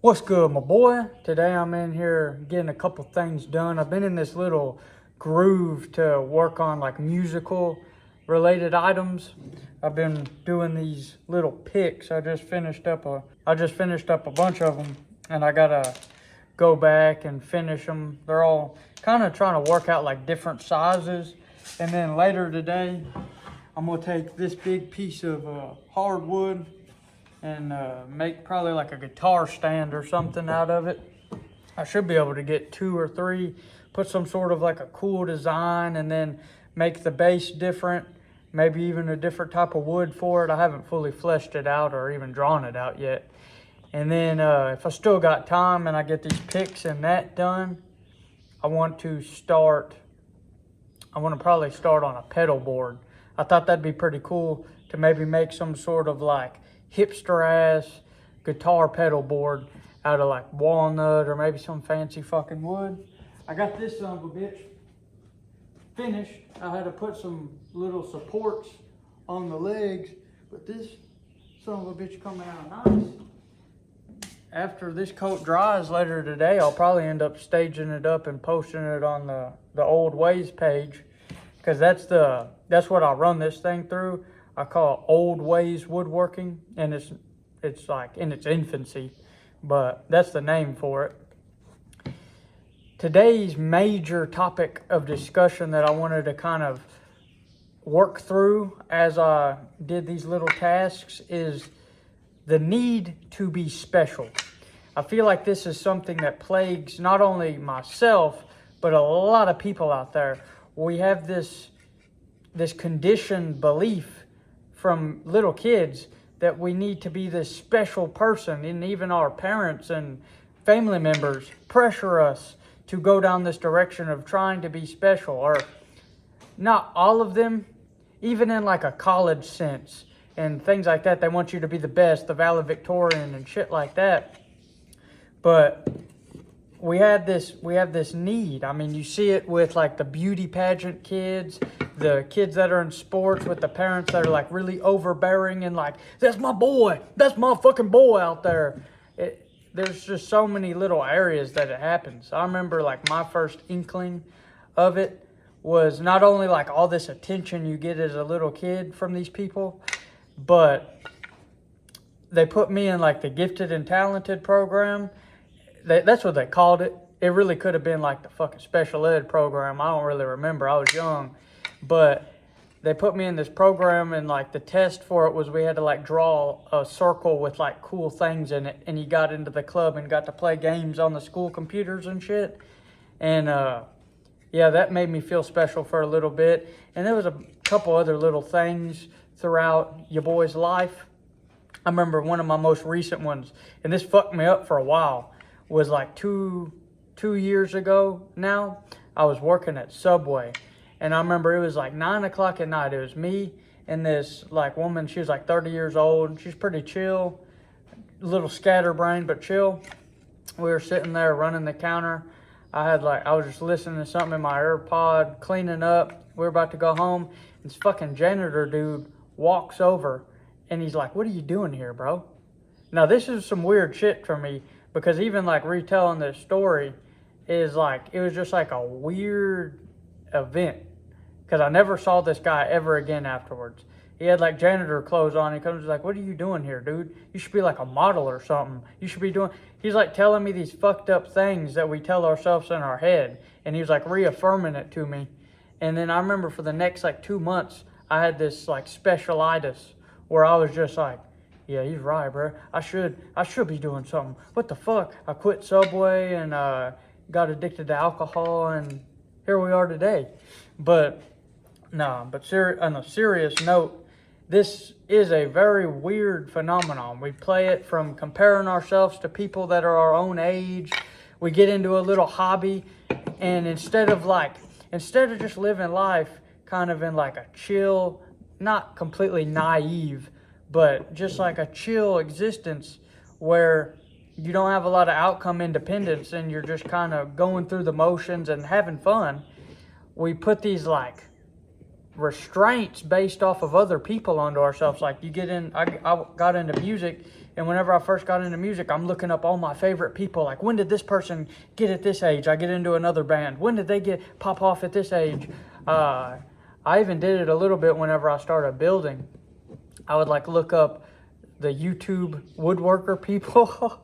What's good, my boy? Today I'm in here getting a couple things done. I've been in this little groove to work on like musical related items. I've been doing these little picks. I just finished up a bunch of them, and I gotta go back and finish them. They're all kind of trying to work out like different sizes. And then later today, I'm gonna take this big piece of hardwood and make probably like a guitar stand or something out of it. I should be able to get 2 or 3, put some sort of like a cool design, and then make the base different, maybe even a different type of wood for it. I haven't fully fleshed it out or even drawn it out yet. And then if I still got time and I get these picks and that done, I want to probably start on a pedal board. I thought that'd be pretty cool to maybe make some sort of like hipster ass guitar pedal board out of like walnut or maybe some fancy fucking wood. I got this son of a bitch finished. I had to put some little supports on the legs, but this son of a bitch coming out nice. After this coat dries later today, I'll probably end up staging it up and posting it on the Old Ways page, because that's what I run this thing through. I call it Old Ways Woodworking, and it's like in its infancy, but that's the name for it. Today's major topic of discussion that I wanted to kind of work through as I did these little tasks is the need to be special. I feel like this is something that plagues not only myself, but a lot of people out there. We have this conditioned belief from little kids that we need to be this special person, and even our parents and family members pressure us to go down this direction of trying to be special. Or not all of them, even in like a college sense and things like that, they want you to be the best, the valedictorian and shit like that. But we have this need. I mean, you see it with like the beauty pageant kids, the kids that are in sports, with the parents that are like really overbearing and like, that's my boy, that's my fucking boy out there. There's just so many little areas that it happens. I remember like my first inkling of it was not only like all this attention you get as a little kid from these people, but they put me in like the gifted and talented program. That's what they called it. It really could have been like the fucking special ed program. I don't really remember. I was young. But they put me in this program, and like the test for it was we had to like draw a circle with like cool things in it, and you got into the club and got to play games on the school computers and shit. And yeah, that made me feel special for a little bit. And there was a couple other little things throughout your boy's life. I remember one of my most recent ones, and this fucked me up for a while, was like two years ago now. I was working at Subway, and I remember it was like 9 o'clock at night. It was me and this like woman. She was like 30 years old. She's pretty chill, a little scatterbrained, but chill. We were sitting there running the counter. I was just listening to something in my AirPod, cleaning up. We were about to go home. This fucking janitor dude walks over, and he's like, "What are you doing here, bro?" Now, this is some weird shit for me, because even like retelling this story is like, it was just like a weird event, because I never saw this guy ever again afterwards. He had like janitor clothes on. He comes like, "What are you doing here, dude? You should be like a model or something. You should be doing..." He's like telling me these fucked up things that we tell ourselves in our head. And he was like reaffirming it to me. And then I remember for the next like 2 months, I had this like specialitis where I was just like, yeah, he's right, bro. I should be doing something. What the fuck? I quit Subway and got addicted to alcohol, and here we are today. But on a serious note, this is a very weird phenomenon. We play it from comparing ourselves to people that are our own age. We get into a little hobby, and instead of just living life kind of in like a chill, not completely naive, but just like a chill existence where you don't have a lot of outcome independence and you're just kind of going through the motions and having fun, we put these like restraints based off of other people onto ourselves. Like you get in, I got into music, and whenever I first got into music, I'm looking up all my favorite people. Like, when did this person get at this age? I get into another band. When did they pop off at this age? I even did it a little bit whenever I started building. I would like look up the YouTube woodworker people.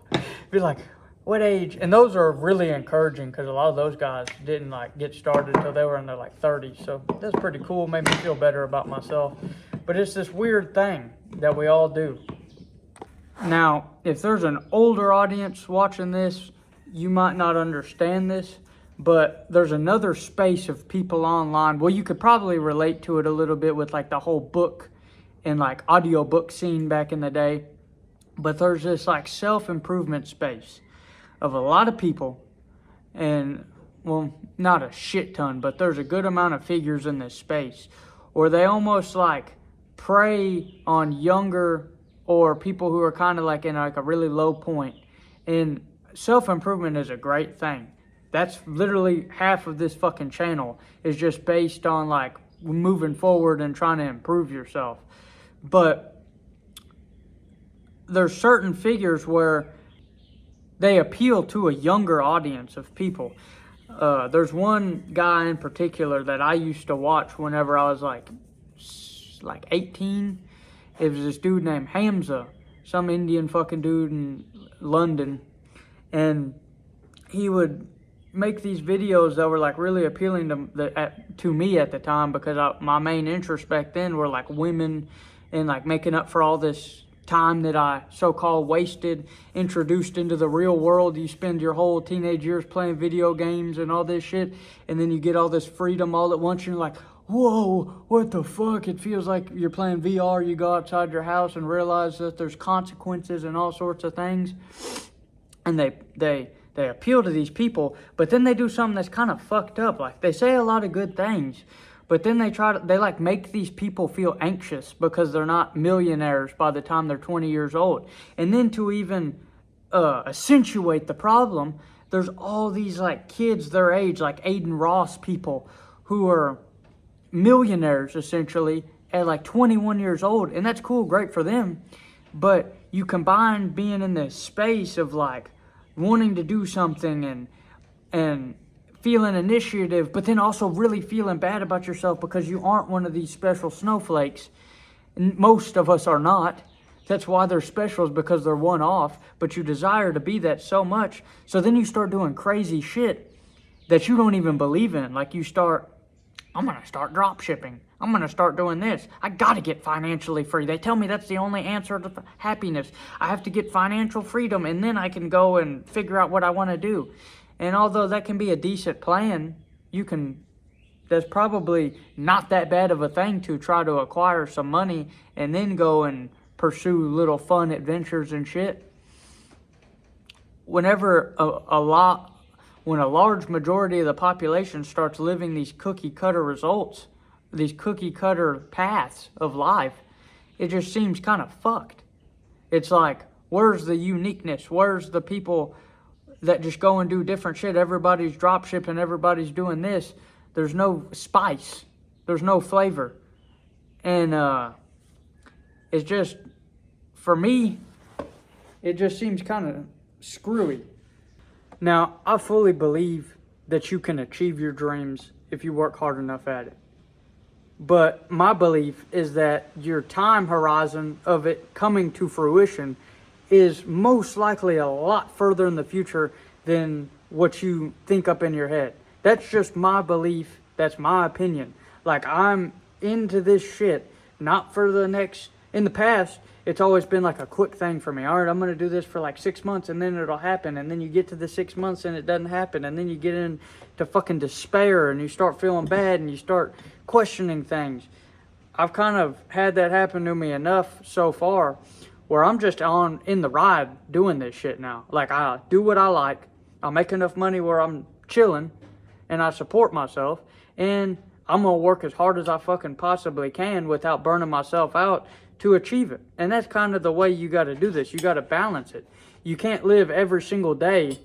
Be like, what age? And those are really encouraging because a lot of those guys didn't like get started until they were in their like 30s. So that's pretty cool. Made me feel better about myself. But it's this weird thing that we all do. Now, if there's an older audience watching this, you might not understand this, but there's another space of people online. Well, you could probably relate to it a little bit with like the whole book and like audiobook scene back in the day. But there's this like self-improvement space of a lot of people, and well, not a shit ton, but there's a good amount of figures in this space where they almost like prey on younger or people who are kind of like in like a really low point. And self-improvement is a great thing. That's literally half of this fucking channel is just based on like moving forward and trying to improve yourself. But there's certain figures where they appeal to a younger audience of people. There's one guy in particular that I used to watch whenever I was like 18. It was this dude named Hamza, some Indian fucking dude in London. And he would make these videos that were like really appealing to me at the time, because my main interest back then were like women and like making up for all this time that I so-called wasted, introduced into the real world. You spend your whole teenage years playing video games and all this shit, and then you get all this freedom all at once, and you're like, whoa, what the fuck? It feels like you're playing VR. You go outside your house and realize that there's consequences and all sorts of things. And they appeal to these people, but then they do something that's kind of fucked up. Like, they say a lot of good things, but then they like make these people feel anxious because they're not millionaires by the time they're 20 years old. And then to even accentuate the problem, there's all these like kids their age, like Aiden Ross people, who are millionaires essentially at like 21 years old. And that's cool, great for them. But you combine being in this space of like wanting to do something and feeling initiative, but then also really feeling bad about yourself because you aren't one of these special snowflakes. And most of us are not. That's why they're specials, because they're one-off, but you desire to be that so much. So then you start doing crazy shit that you don't even believe in. Like I'm going to start drop shipping. I'm going to start doing this. I got to get financially free. They tell me that's the only answer to happiness. I have to get financial freedom, and then I can go and figure out what I want to do. And although that can be a decent plan, that's probably not that bad of a thing to try to acquire some money and then go and pursue little fun adventures and shit. Whenever when a large majority of the population starts living these cookie cutter results, these cookie cutter paths of life, it just seems kind of fucked. It's like, where's the uniqueness? Where's the people that just go and do different shit? Everybody's drop shipping, everybody's doing this. There's no spice. There's no flavor. And it's just, for me, it just seems kind of screwy. Now, I fully believe that you can achieve your dreams if you work hard enough at it. But my belief is that your time horizon of it coming to fruition is most likely a lot further in the future than what you think up in your head. That's just my belief. That's my opinion. Like, I'm into this shit, not for the next... In the past, it's always been like a quick thing for me. All right, I'm going to do this for like 6 months and then it'll happen. And then you get to the 6 months and it doesn't happen. And then you get into fucking despair and you start feeling bad and you start questioning things. I've kind of had that happen to me enough so far where I'm just in the ride doing this shit now. Like, I do what I like. I make enough money where I'm chilling and I support myself. And I'm going to work as hard as I fucking possibly can without burning myself out to achieve it. And that's kind of the way you got to do this. You got to balance it. You can't live every single day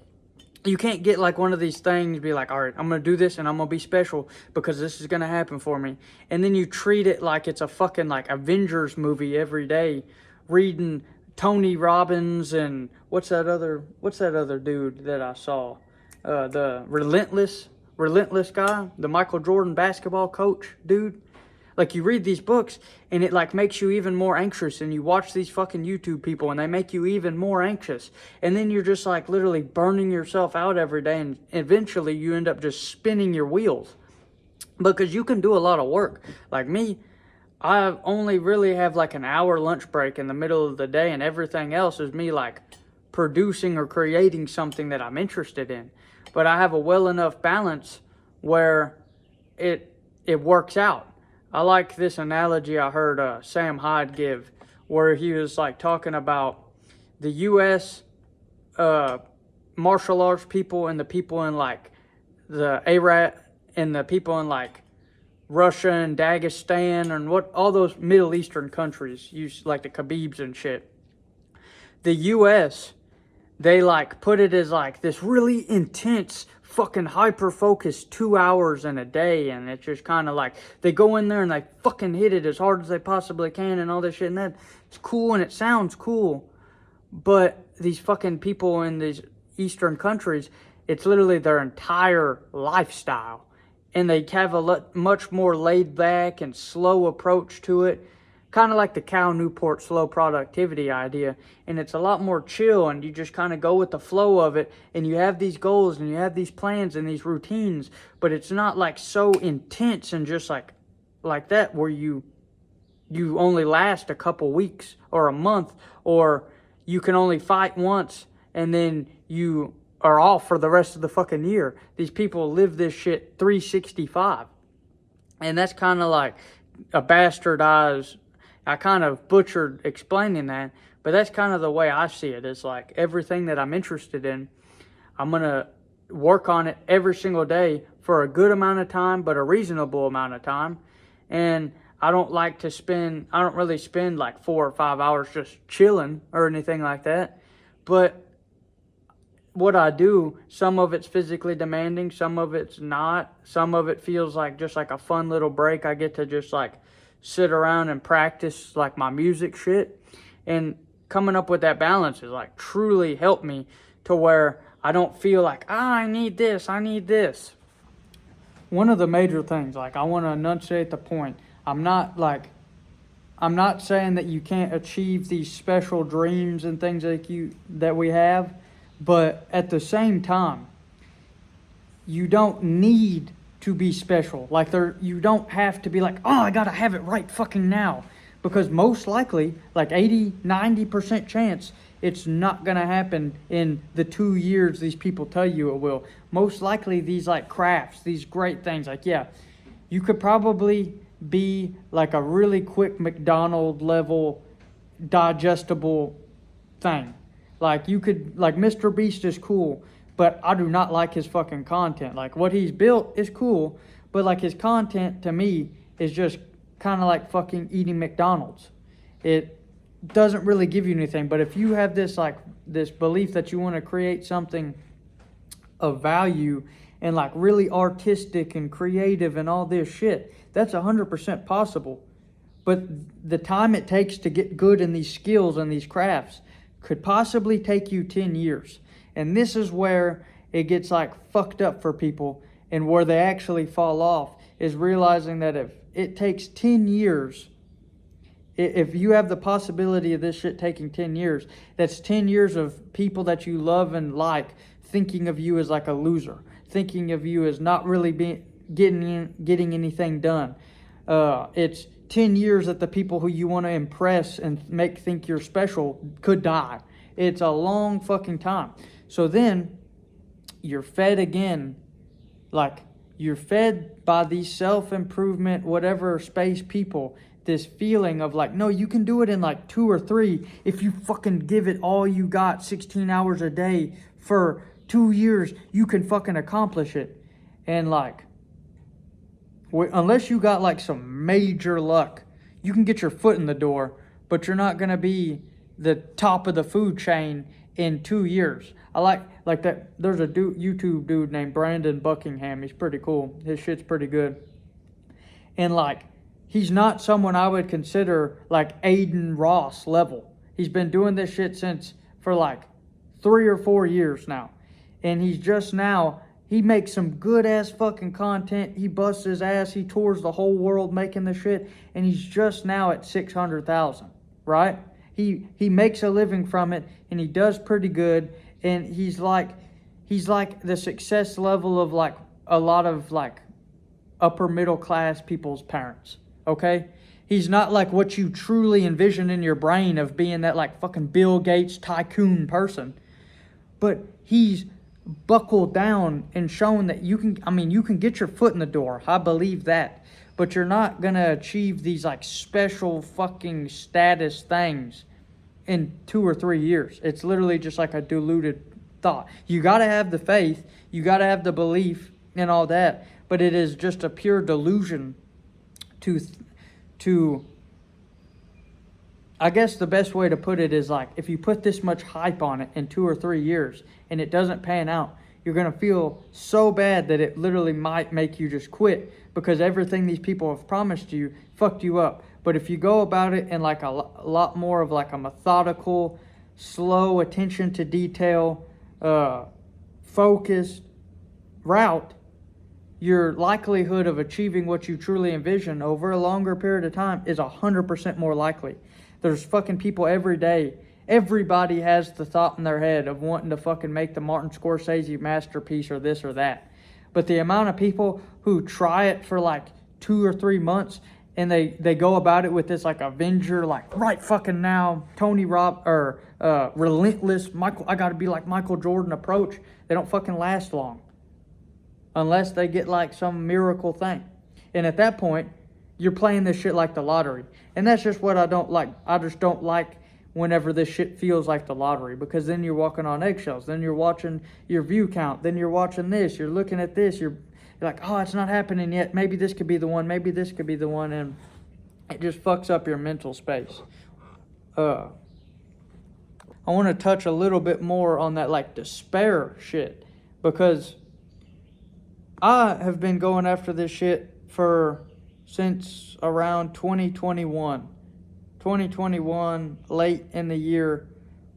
You can't get like one of these things, be like, all right, I'm going to do this and I'm going to be special because this is going to happen for me. And then you treat it like it's a fucking like Avengers movie every day, reading Tony Robbins and what's that other dude that I saw? The relentless guy, the Michael Jordan basketball coach dude. Like, you read these books and it like makes you even more anxious, and you watch these fucking YouTube people and they make you even more anxious, and then you're just like literally burning yourself out every day, and eventually you end up just spinning your wheels because you can do a lot of work. Like me, I only really have like an hour lunch break in the middle of the day, and everything else is me like producing or creating something that I'm interested in. But I have a well enough balance where it works out. I like this analogy I heard Sam Hyde give, where he was like talking about the U.S. Martial arts people and the people in like the Iraq and the people in like Russia and Dagestan and what all those Middle Eastern countries use, like the Khabibs and shit. The U.S., they like put it as like this really intense fucking hyper-focused 2 hours in a day, and it's just kind of like they go in there and they fucking hit it as hard as they possibly can and all this shit, and that's cool and it sounds cool. But these fucking people in these Eastern countries, it's literally their entire lifestyle, and they have a much more laid back and slow approach to it, kind of like the Cal Newport slow productivity idea. And it's a lot more chill, and you just kind of go with the flow of it, and you have these goals and you have these plans and these routines, but it's not like so intense and just like that where you only last a couple weeks or a month, or you can only fight once and then you are off for the rest of the fucking year. These people live this shit 365. And that's kind of like a bastardized, I kind of butchered explaining that, but that's kind of the way I see it. It's like everything that I'm interested in, I'm going to work on it every single day for a good amount of time, but a reasonable amount of time. And I don't really spend like 4 or 5 hours just chilling or anything like that. But what I do, some of it's physically demanding, some of it's not. Some of it feels like just like a fun little break. I get to just like sit around and practice like my music shit, and coming up with that balance has like truly helped me to where I don't feel like I need this. One of the major things, like, I want to enunciate the point, I'm not saying that you can't achieve these special dreams and things that we have, but at the same time, you don't need to be special. Like, you don't have to be like, oh, I gotta have it right fucking now. Because most likely, like 80-90% chance, it's not gonna happen in the 2 years these people tell you it will. Most likely these like crafts, these great things, like, yeah, you could probably be like a really quick McDonald's level digestible thing. Like, you could, like, Mr. Beast is cool, but I do not like his fucking content. Like, what he's built is cool, but like his content to me is just kind of like fucking eating McDonald's. It doesn't really give you anything. But if you have this belief that you want to create something of value and like really artistic and creative and all this shit, that's 100% possible. But the time it takes to get good in these skills and these crafts could possibly take you 10 years. And this is where it gets like fucked up for people, and where they actually fall off is realizing that if it takes 10 years, if you have the possibility of this shit taking 10 years, that's 10 years of people that you love and like thinking of you as like a loser, thinking of you as not really getting anything done. It's 10 years that the people who you want to impress and make think you're special could die. It's a long fucking time. So then you're fed again, like you're fed by these self-improvement, whatever space people, this feeling of like, no, you can do it in like 2 or 3 if you fucking give it all you got, 16 hours a day for 2 years, you can fucking accomplish it. And like, unless you got like some major luck, you can get your foot in the door, but you're not going to be the top of the food chain in 2 years. I like that. There's a YouTube dude named Brandon Buckingham. He's pretty cool. His shit's pretty good. And like, he's not someone I would consider like Aiden Ross level. He's been doing this shit for like 3 or 4 years now. And he's just now, he makes some good ass fucking content. He busts his ass. He tours the whole world making the shit. And he's just now at 600,000, right? He makes a living from it, and he does pretty good. And he's like the success level of like a lot of like upper middle class people's parents, okay? He's not like what you truly envision in your brain of being that like fucking Bill Gates tycoon person. But he's buckled down and shown that you can get your foot in the door. I believe that. But you're not going to achieve these like special fucking status things in 2 or 3 years. It's literally just like a diluted thought. You got to have the faith. You got to have the belief and all that. But it is just a pure delusion to I guess the best way to put it is like, if you put this much hype on it in 2 or 3 years and it doesn't pan out, you're going to feel so bad that it literally might make you just quit, because everything these people have promised you fucked you up. But if you go about it in like a lot more of like a methodical, slow attention to detail, focused route, your likelihood of achieving what you truly envision over a longer period of time is 100% more likely. There's fucking people every day. Everybody has the thought in their head of wanting to fucking make the Martin Scorsese masterpiece or this or that. But the amount of people who try it for like 2 or 3 months and they go about it with this like Avenger, like right fucking now, relentless I gotta be like Michael Jordan approach, they don't fucking last long. Unless they get like some miracle thing. And at that point, you're playing this shit like the lottery. And that's just what I don't like. I just don't like whenever this shit feels like the lottery, because then you're walking on eggshells. Then you're watching your view count. Then you're watching this. You're looking at this. You're like, oh, it's not happening yet. Maybe this could be the one. Maybe this could be the one. And it just fucks up your mental space. I want to touch a little bit more on that like despair shit, because I have been going after this shit since around 2021. 2021, late in the year,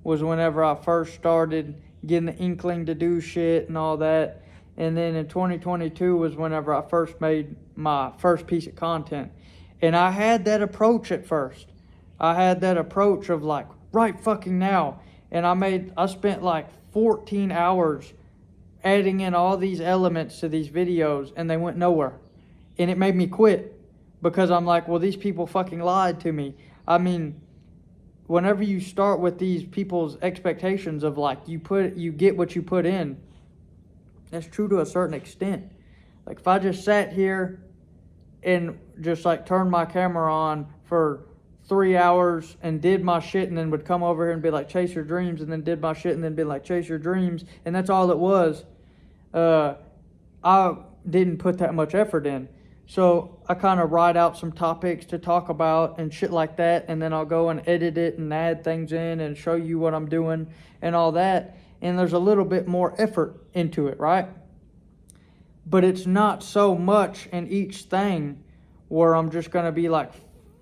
was whenever I first started getting the inkling to do shit and all that. And then in 2022 was whenever I first made my first piece of content. And I had that approach at first. I had that approach of like, right fucking now. And I spent like 14 hours adding in all these elements to these videos, and they went nowhere. And it made me quit, because I'm like, well, these people fucking lied to me. I mean, whenever you start with these people's expectations of like, you get what you put in, that's true to a certain extent. Like if I just sat here and just like turned my camera on for 3 hours and did my shit, and then would come over here and be like, chase your dreams, and then did my shit and then be like, chase your dreams, and that's all it was, I didn't put that much effort in. So I kind of write out some topics to talk about and shit like that, and then I'll go and edit it and add things in and show you what I'm doing and all that. And there's a little bit more effort into it, right? But it's not so much in each thing where I'm just going to be like,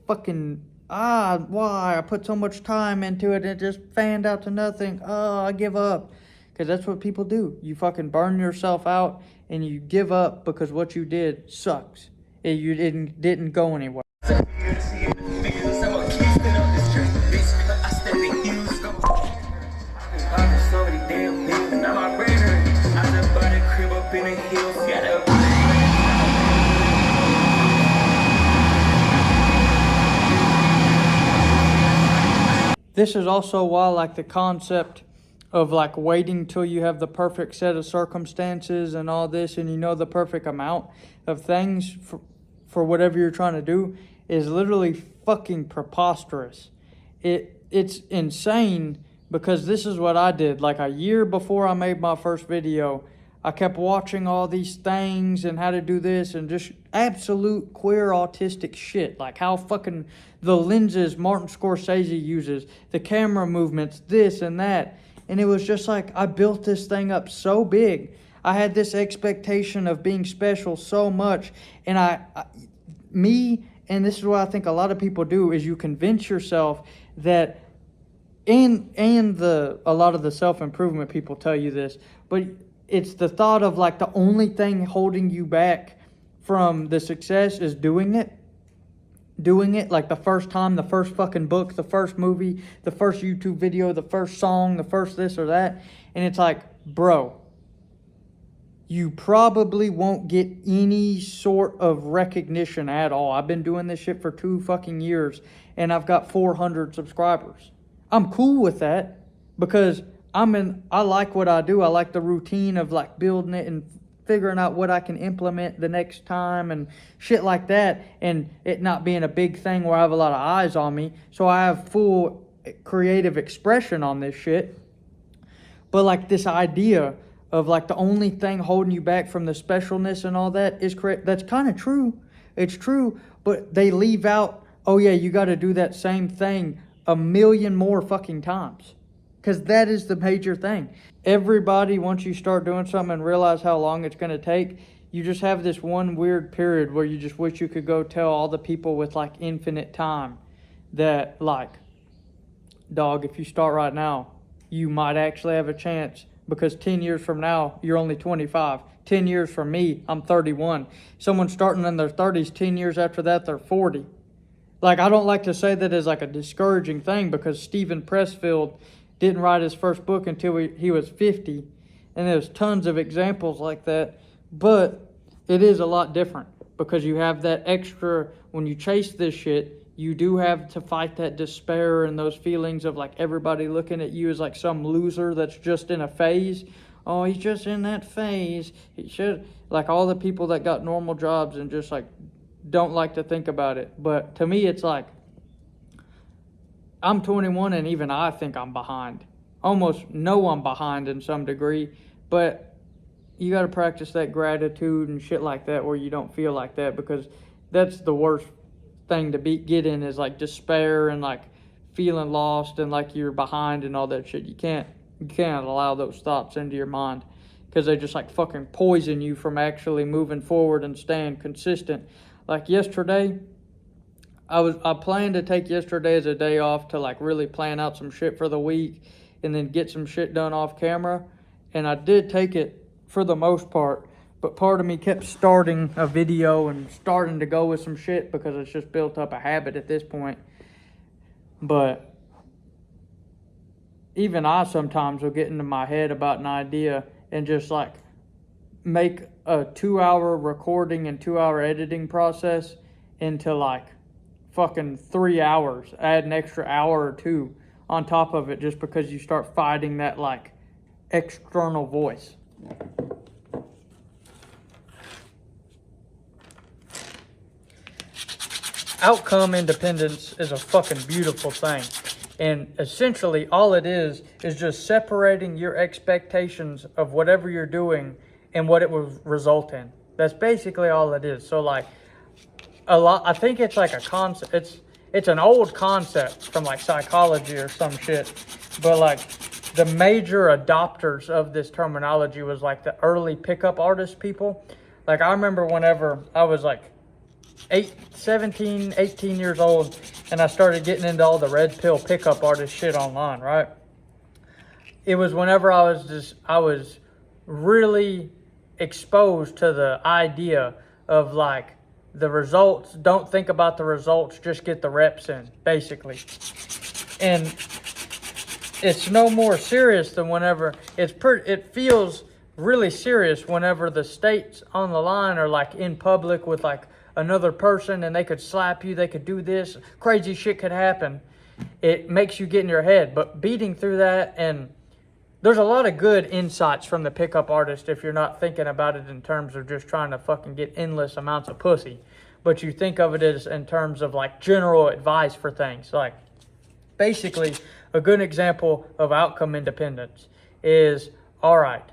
fucking, why? I put so much time into it and it just fanned out to nothing. I give up. Because that's what people do. You fucking burn yourself out and you give up because what you did sucks. You didn't go anywhere. This is also why like the concept of like waiting till you have the perfect set of circumstances and all this, and you know the perfect amount of things for whatever you're trying to do, is literally fucking preposterous. It's insane, because this is what I did. Like a year before I made my first video, I kept watching all these things and how to do this and just absolute queer autistic shit. Like how fucking the lenses Martin Scorsese uses, the camera movements, this and that. And it was just like, I built this thing up so big. I had this expectation of being special so much. And and this is what I think a lot of people do, is you convince yourself that, and a lot of the self-improvement people tell you this, but it's the thought of like the only thing holding you back from the success is doing it like the first time, the first fucking book, the first movie, the first YouTube video, the first song, the first this or that. And it's like, bro, you probably won't get any sort of recognition at all. I've been doing this shit for 2 fucking years and I've got 400 subscribers. I'm cool with that because I like what I do. I like the routine of like building it and figuring out what I can implement the next time and shit like that, and it not being a big thing where I have a lot of eyes on me. So I have full creative expression on this shit. But like this idea of like the only thing holding you back from the specialness and all that is correct. That's kind of true. It's true, but they leave out, oh yeah, you got to do that same thing 1,000,000 more fucking times. Because that is the major thing. Everybody, once you start doing something and realize how long it's going to take, you just have this one weird period where you just wish you could go tell all the people with like infinite time that like, dog, if you start right now, you might actually have a chance, because 10 years from now, you're only 25. 10 years from me, I'm 31. Someone starting in their 30s, 10 years after that, they're 40. Like, I don't like to say that as like a discouraging thing, because Stephen Pressfield didn't write his first book until he was 50. And there's tons of examples like that. But it is a lot different because you have that extra, when you chase this shit, you do have to fight that despair and those feelings of like everybody looking at you as like some loser that's just in a phase. Oh, he's just in that phase. He should, like all the people that got normal jobs and just like don't like to think about it. But to me, it's like, I'm 21 and even I think I'm behind. Almost know I'm behind in some degree, but you got to practice that gratitude and shit like that where you don't feel like that, because that's the worst thing to get in, is like despair and like feeling lost and like you're behind and all that shit. You can't allow those thoughts into your mind, because they just like fucking poison you from actually moving forward and staying consistent. Like yesterday, I planned to take yesterday as a day off to like really plan out some shit for the week and then get some shit done off camera. And I did take it for the most part, but part of me kept starting a video and starting to go with some shit because it's just built up a habit at this point. But even I sometimes will get into my head about an idea and just like make a 2-hour recording and 2-hour editing process into like fucking 3 hours, add an extra hour or 2 on top of it, just because you start fighting that like external voice. Outcome independence is a fucking beautiful thing. And essentially all it is just separating your expectations of whatever you're doing and what it will result in. That's basically all it is. So like I think it's like a concept. It's an old concept from like psychology or some shit. But like the major adopters of this terminology was like the early pickup artist people. Like I remember whenever I was like 18 years old and I started getting into all the red pill pickup artist shit online, right? It was whenever I was really exposed to the idea of like the results, don't think about the results, just get the reps in, basically. And it's no more serious than whenever it feels really serious whenever the stakes on the line are like in public with like another person and they could slap you, they could do this, crazy shit could happen. It makes you get in your head. But beating through that, and there's a lot of good insights from the pickup artist if you're not thinking about it in terms of just trying to fucking get endless amounts of pussy. But you think of it as in terms of like general advice for things. Like basically a good example of outcome independence is, all right,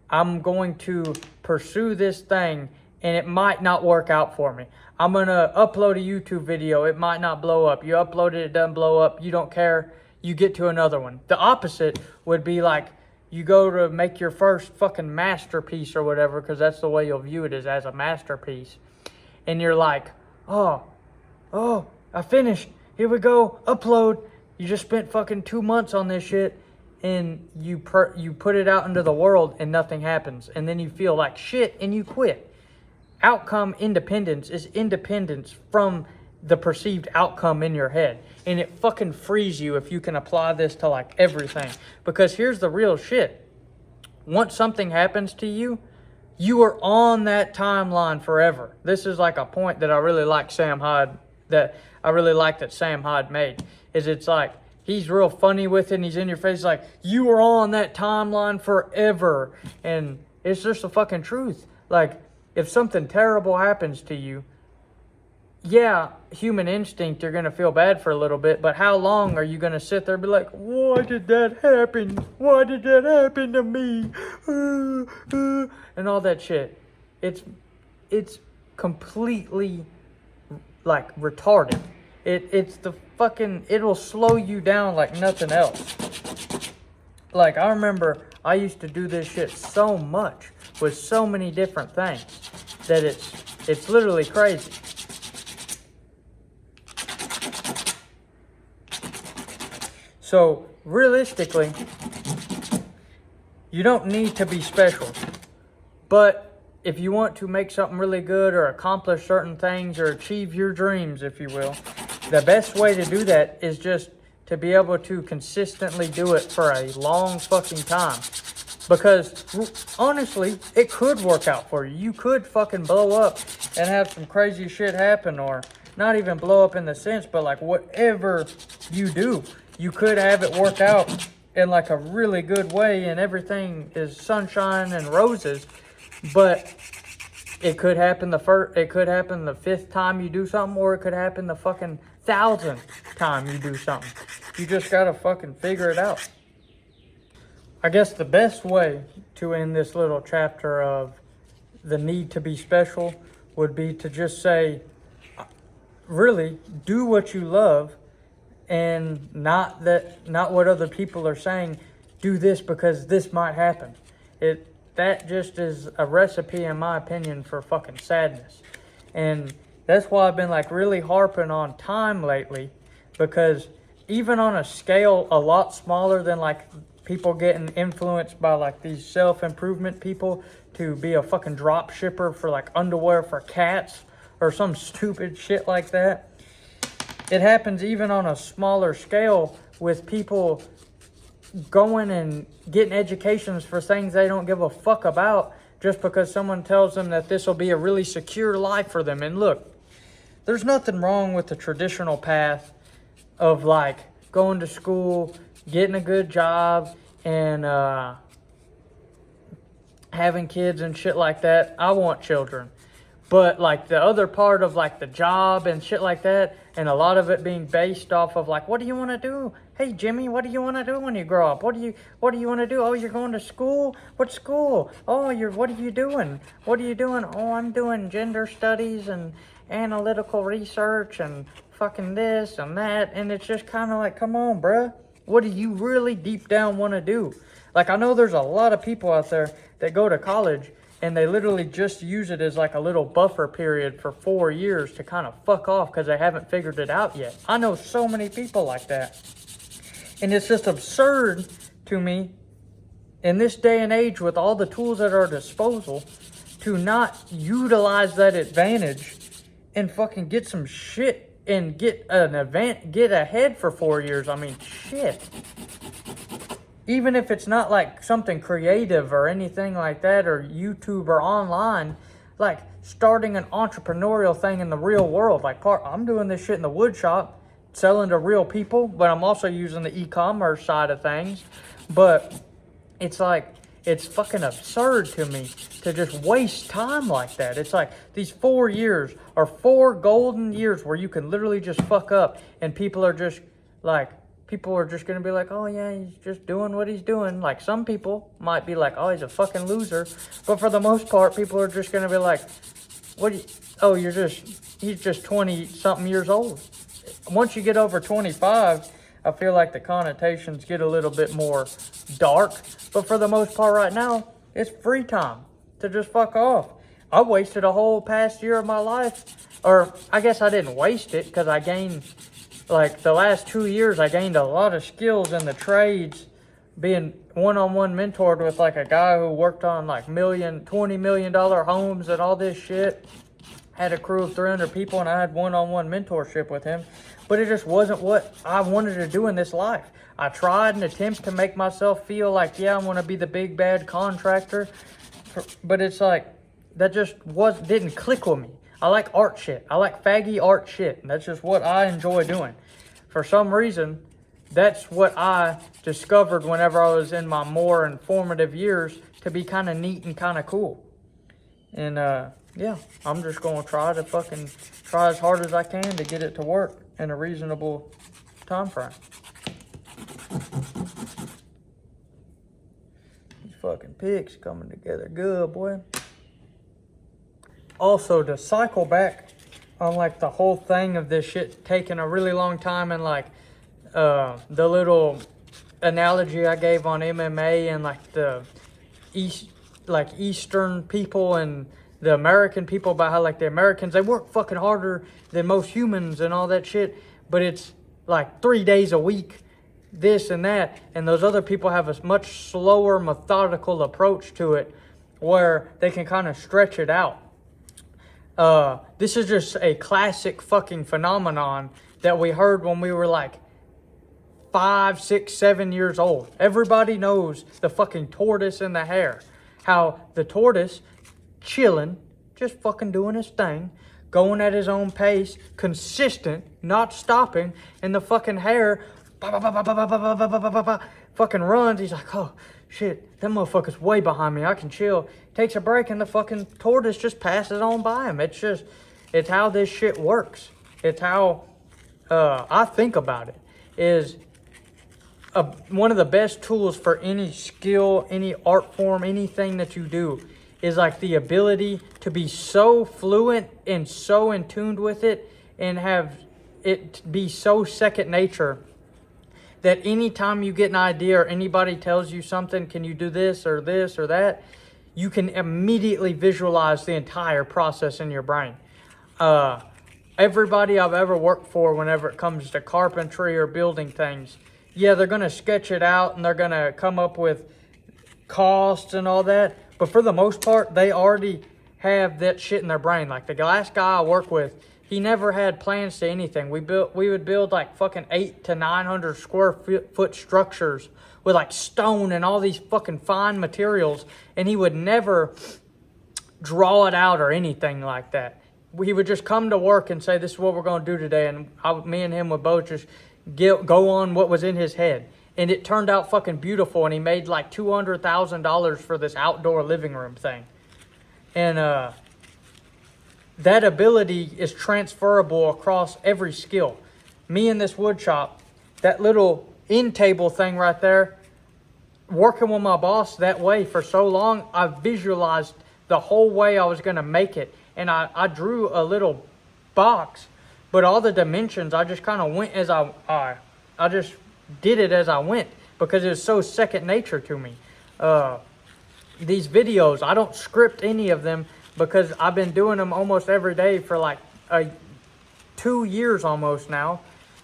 I'm going to pursue this thing and it might not work out for me. I'm going to upload a YouTube video. It might not blow up. You upload it, it doesn't blow up. You don't care. you get to another one. The opposite would be like, you go to make your first fucking masterpiece or whatever, because that's the way you'll view it, is as a masterpiece. And you're like, oh, I finished. Here we go, upload. You just spent fucking 2 months on this shit, and you put it out into the world and nothing happens. And then you feel like shit and you quit. Outcome independence is independence from the perceived outcome in your head. And it fucking frees you if you can apply this to like everything. Because here's the real shit. Once something happens to you, you are on that timeline forever. This is like a point that I really like Sam Hyde made. Is it's like, he's real funny with it and he's in your face like, you are on that timeline forever. And it's just the fucking truth. Like, if something terrible happens to you, yeah, human instinct, you're going to feel bad for a little bit, but how long are you going to sit there and be like, why did that happen? Why did that happen to me? And all that shit. It's completely, like, retarded. It's the fucking, it'll slow you down like nothing else. Like, I remember I used to do this shit so much with so many different things that it's literally crazy. So, realistically, you don't need to be special. But if you want to make something really good or accomplish certain things or achieve your dreams, if you will, the best way to do that is just to be able to consistently do it for a long fucking time. Because, honestly, it could work out for you. You could fucking blow up and have some crazy shit happen, or not even blow up in the sense, but like whatever you do, you could have it work out in like a really good way and everything is sunshine and roses. But it could happen the 5th time you do something, or it could happen the fucking 1,000th time you do something. You just gotta fucking figure it out. I guess the best way to end this little chapter of the need to be special would be to just say, really, do what you love, and not what other people are saying, do this because this might happen. That just is a recipe, in my opinion, for fucking sadness. And that's why I've been like really harping on time lately, because even on a scale a lot smaller than like people getting influenced by like these self-improvement people to be a fucking drop shipper for like underwear for cats or some stupid shit like that. It happens even on a smaller scale with people going and getting educations for things they don't give a fuck about just because someone tells them that this will be a really secure life for them. And look, there's nothing wrong with the traditional path of like going to school, getting a good job, and having kids and shit like that. I want children. But like the other part of like the job and shit like that, and a lot of it being based off of like, what do you want to do? Hey Jimmy, what do you want to do when you grow up? What do you want to do? Oh, you're going to school? What school? Oh, what are you doing? What are you doing? Oh, I'm doing gender studies and analytical research and fucking this and that. And it's just kind of like, come on, bruh. What do you really deep down want to do? Like, I know there's a lot of people out there that go to college and they literally just use it as like a little buffer period for 4 years to kind of fuck off because they haven't figured it out yet. I know so many people like that. And it's just absurd to me in this day and age with all the tools at our disposal to not utilize that advantage and fucking get some shit and get ahead for 4 years. I mean, shit. Even if it's not like something creative or anything like that, or YouTube or online, like starting an entrepreneurial thing in the real world. Like, I'm doing this shit in the wood shop, selling to real people, but I'm also using the e-commerce side of things. But it's like, it's fucking absurd to me to just waste time like that. It's like these 4 years are 4 golden years where you can literally just fuck up, and people are just going to be like, oh yeah, he's just doing what he's doing. Like, some people might be like, oh, he's a fucking loser. But for the most part, people are just going to be like, he's just 20 something years old. Once you get over 25, I feel like the connotations get a little bit more dark. But for the most part right now, it's free time to just fuck off. I wasted a whole past year of my life. Or I guess I didn't waste it, because I gained, like the last 2 years, I gained a lot of skills in the trades, being one-on-one mentored with like a guy who worked on like $20 million homes and all this shit. Had a crew of 300 people, and I had one-on-one mentorship with him. But it just wasn't what I wanted to do in this life. I tried an attempt to make myself feel like, yeah, I want to be the big bad contractor. But it's like, that just didn't click with me. I like art shit. I like faggy art shit. And that's just what I enjoy doing. For some reason, that's what I discovered whenever I was in my more informative years to be kind of neat and kind of cool. And yeah, I'm just going to try as hard as I can to get it to work in a reasonable time frame. These fucking pigs coming together good, boy. Also, to cycle back on like the whole thing of this shit taking a really long time, and like the little analogy I gave on MMA and like the Eastern people and the American people, about how like the Americans, they work fucking harder than most humans and all that shit, but it's like 3 days a week, this and that, and those other people have a much slower, methodical approach to it where they can kind of stretch it out. This is just a classic fucking phenomenon that we heard when we were like 5, 6, 7 years old. Everybody knows the fucking tortoise and the hare. How the tortoise chilling, just fucking doing his thing, going at his own pace, consistent, not stopping, and the fucking hare fucking runs. He's like, oh shit, that motherfucker's way behind me, I can chill. Takes a break and the fucking tortoise just passes on by him. It's how this shit works. It's how I think about it. Is one of the best tools for any skill, any art form, anything that you do, is like the ability to be so fluent and so in tune with it, and have it be so second nature that anytime you get an idea or anybody tells you something, can you do this or that, you can immediately visualize the entire process in your brain. Everybody I've ever worked for, whenever it comes to carpentry or building things, yeah, they're going to sketch it out and they're going to come up with costs and all that. But for the most part, they already have that shit in their brain. Like the last guy I work with, he never had plans to anything. We would build like fucking 800 to 900 square foot structures with like stone and all these fucking fine materials. And he would never draw it out or anything like that. He would just come to work and say, this is what we're going to do today. And me and him would both just go on what was in his head. And it turned out fucking beautiful. And he made like $200,000 for this outdoor living room thing. And that ability is transferable across every skill. Me in this wood shop, that little end table thing right there, working with my boss that way for so long, I visualized the whole way I was going to make it. And I drew a little box, but all the dimensions, I just kind of went as I just did it as I went, because it was so second nature to me. These videos, I don't script any of them, because I've been doing them almost every day for like 2 years almost now.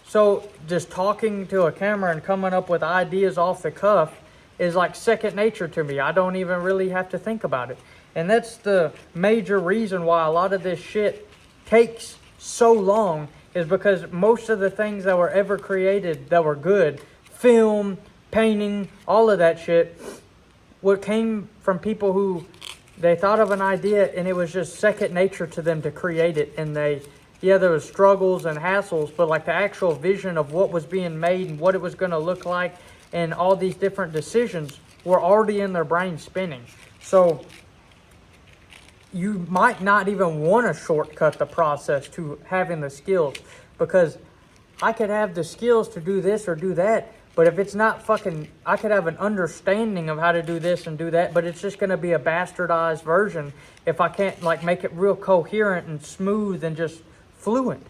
So just talking to a camera and coming up with ideas off the cuff is like second nature to me. I don't even really have to think about it. And that's the major reason why a lot of this shit takes so long, is because most of the things that were ever created that were good, film, painting, all of that shit, what came from people who they thought of an idea and it was just second nature to them to create it. And there was struggles and hassles, but like the actual vision of what was being made and what it was going to look like and all these different decisions were already in their brain spinning. So you might not even want to shortcut the process to having the skills, because I could have the skills to do this or do that, but if it's not fucking, I could have an understanding of how to do this and do that, but it's just going to be a bastardized version if I can't like make it real coherent and smooth and just fluent.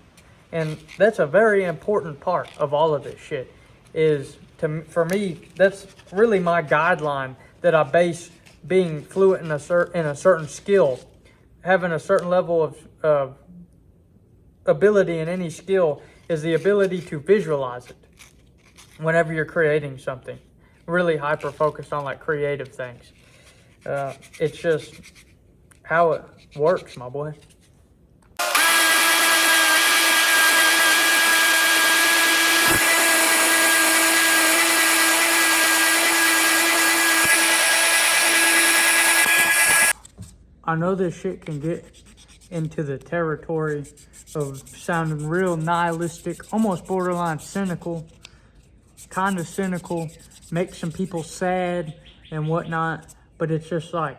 And that's a very important part of all of this shit, for me, that's really my guideline that I base being fluent in a certain skill, having a certain level of ability in any skill is the ability to visualize it whenever you're creating something. Really hyper focused on like creative things. It's just how it works, my boy. I know this shit can get into the territory of sounding real nihilistic, almost borderline cynical, kind of cynical, make some people sad and whatnot, but it's just like,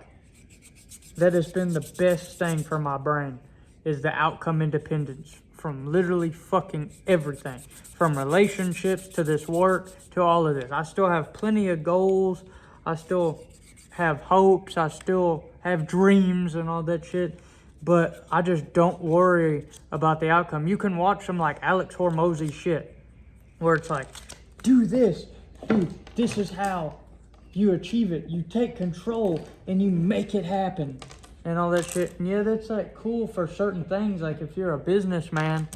that has been the best thing for my brain, is the outcome independence from literally fucking everything, from relationships to this work to all of this. I still have plenty of goals. I still have hopes. I still have dreams and all that shit, but I just don't worry about the outcome. You can watch some like Alex Hormozy shit where it's like, do this, dude, this is how you achieve it. You take control and you make it happen and all that shit. And yeah, that's like cool for certain things. Like if you're a businessman,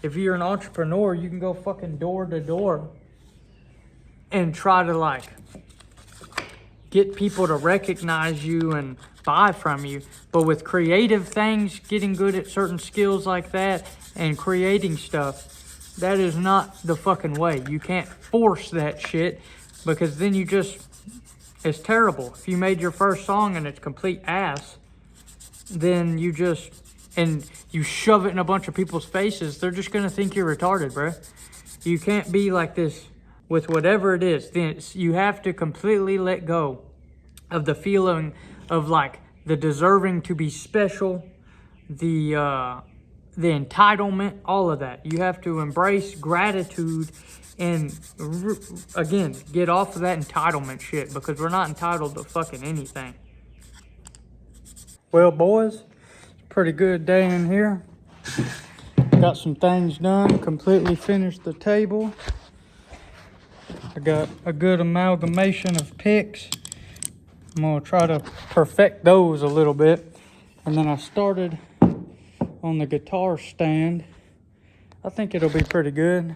if you're an entrepreneur, you can go fucking door to door and try to like get people to recognize you and buy from you. But with creative things, getting good at certain skills like that and creating stuff, that is not the fucking way. You can't force that shit, because then you just, it's terrible. If you made your first song and it's complete ass, then you just, and you shove it in a bunch of people's faces, they're just gonna think you're retarded, bro. You can't be like this with whatever it is. Then you have to completely let go of the feeling of like the deserving to be special, the entitlement, all of that. You have to embrace gratitude and again, get off of that entitlement shit, because we're not entitled to fucking anything. Well, boys, pretty good day in here. Got some things done, completely finished the table. I got a good amalgamation of picks. I'm gonna try to perfect those a little bit. And then I started on the guitar stand. I think it'll be pretty good.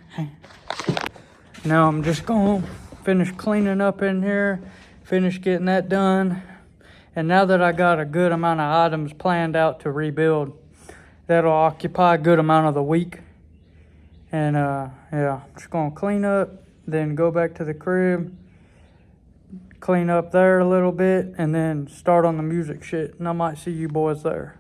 Now I'm just gonna finish cleaning up in here, finish getting that done. And now that I got a good amount of items planned out to rebuild, that'll occupy a good amount of the week. And yeah, just gonna clean up, then go back to the crib, clean up there a little bit, and then start on the music shit. And I might see you boys there.